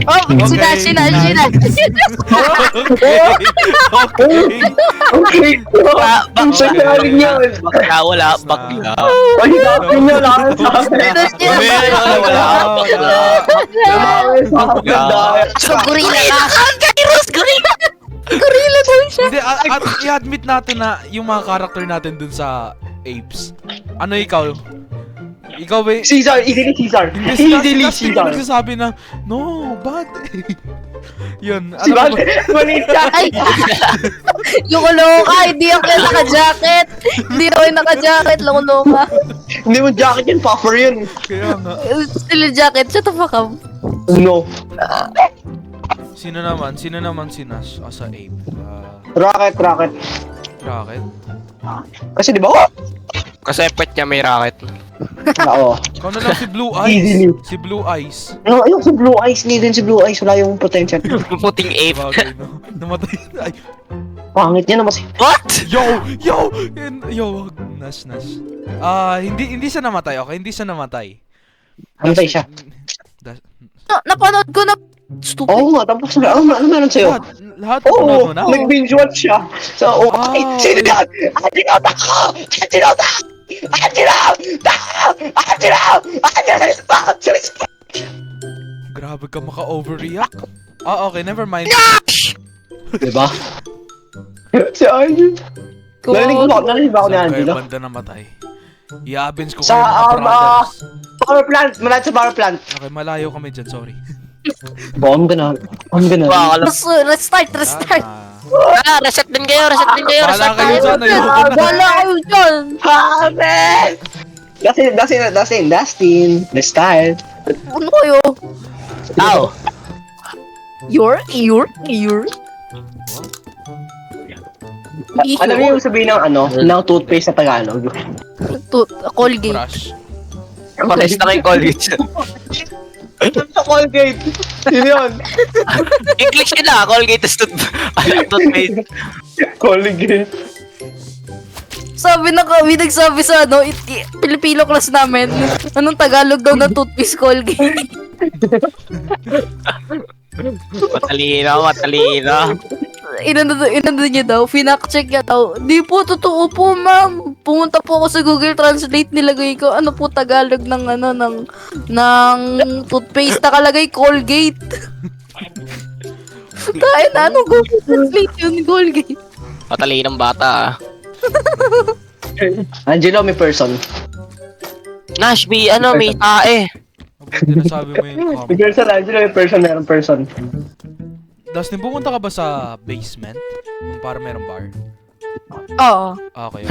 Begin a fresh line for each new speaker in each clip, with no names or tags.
Oh, sina.
Okay.
Bakla
yun.
wala, bakla.
Ay, sabi niyo lang sa akin.
So, gorilla ka. Kairos, gorilla. Gorilla daw siya.
Hindi, at i-admit natin na yung mga character natin dun sa Apes. Ano ikaw? Ikaw ba?
Caesar, easily Caesar. Easily Caesar.
Nagsasabi na, no, bad. Yun.
Si
Alam mo,
Bale, mali siya.
Ay, loko ka. Hindi ako yung naka-jacket. Hindi ako yung naka-jacket. Loko ka.
Hindi mo jacket yun, puffer yun.
kaya nga.
Still yung jacket. Shut the fuck up.
No.
Sino naman si Nash as a Ape?
Rocket.
Rocket?
Kasi di ba? Oh!
Kasi pet niya may racket.
Oo.
Ikaw na lang si Blue Eyes.
Easily.
Si Blue Eyes.
No, ayun si Blue Eyes. Hindi din si Blue Eyes. Wala yung potential.
Puting ape.
Bagay, no? Namatay. Ay.
Pangit niya naman.
What?
Yo, Nash. Hindi siya namatay, okay? Hindi siya namatay.
Antay siya.
Napanood ko na. Stupid.
Oo nga, tapos ano meron sa'yo?
Lahat
Oo,
napanood mo na?
nag-binge watch siya. So, okay, sino yan? Antinota ko!
Grabe ka maka-overreact. Okay, never mind.
Diba? Si Angel. Narinig ba ako ni
Saan
Angelo?
kayo banda namatay? I-avenge ko
Sa,
kayo mga brothers.
power plant! Malapit sa power plant!
Okay, malayo kami dyan, sorry.
I'm gonna.
Restart.
Reset din kayo.
Bahala kayo dyan, ayoko na.
Wala kayo dyan.
Hamen! Dustin, the style.
Ano kayo?
Tao.
You're?
Alam mo yung sabihin ng toothpaste sa Tagalog?
Colgate.
Brush.
Pares na kay Colgate.
Sa Colgate! Sino yun?
English yun na. Colgate is toothpaste.
Colgate.
Sabi na kami, nagsabi sa Pilipino class namin, anong Tagalog daw na toothpaste Colgate?
Matalino.
Inano niya daw, finact-check niya daw. Di po, totoo po ma'am. Pumunta po ako sa Google Translate, nilagay ko, ano po Tagalog ng toothpaste, nakalagay Colgate. Tayo na, anong Google Translate yun, Colgate?
Matalinong bata
Angelo, may person.
Nash, may tae.
Hindi nasabi mo yung
May person, Angelo, may person, meron person.
Dustin, pumunta ka ba sa basement? Yung para merong bar?
Oo.
Okay.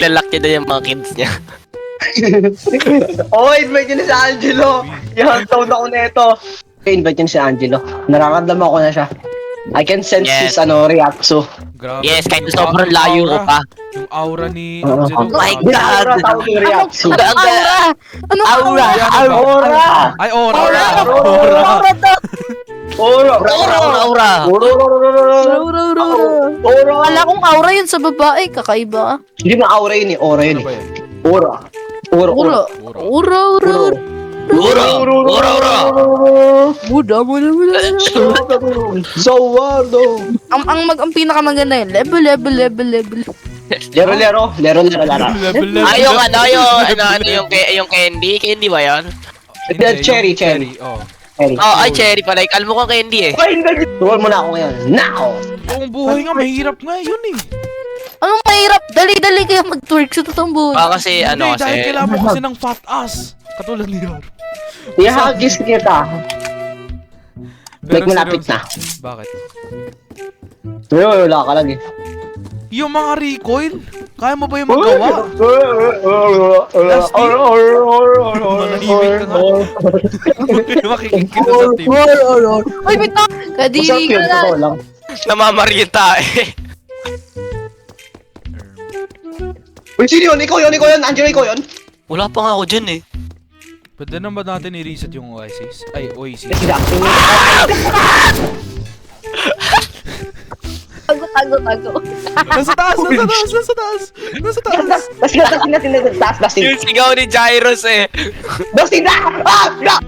Lalak niya na yung mga kids niya.
Invite niyo na si Angelo. Ihantaw na ako neto. Invite niyo na si Angelo. Nararamdaman ko na siya. I can sense
Yes.
his reaction.
Grabe.
Yes, kahit na sobrang layo ko pa.
Yung aura ni Angelo.
Oh my
Hindi na
God.
aura tawag yung reaction.
Anong aura? Anong aura?
Aura!
Ay, aura!
Aura!
Aura.
Aura!
Wala akong aura yun sa babae, kakaiba.
Hindi na aura yun eh. Aura yun
Ano ba
eh.
yan?
Aura.
Aura. Muda.
So wardo.
Ang pinakamaganda yun, level.
Lero.
Level.
Yung candy? Candy ba yan?
Hindi,
Cherry.
yung cherry. Oh.
Ay, cherry pala. Alam mo kung candy eh.
Tuwal mo na ako ngayon. Now!
Yung buhay nga, mahirap nga yun eh.
Anong mahirap? Dali-dali kayo mag-twerk sa totoong buhay.
Kasi
Hindi, dahil kailangan mo kasi ng fat ass. Katulad ni Yar.
Ihagis kita. Like malapit na.
Bakit?
Wala ka lang eh.
Yung mga recoil, kaya mo ba yung magawa? Manahimik ka nga. Makikinig ka sa team.
Ay, wait na! Kadiri ka na!
lang.
Namamarieta eh.
Uy, sino yun? Ikaw yun, Angelo, ikaw yun?
Wala pa nga ako dyan eh.
Pwede na ba natin i-reset yung Oasis? Ay, Oasis.
Tago.
Nasa taas!
Lasing natin, taas.
Yung sigaw ni Gyros eh.
Lasing na! Ah!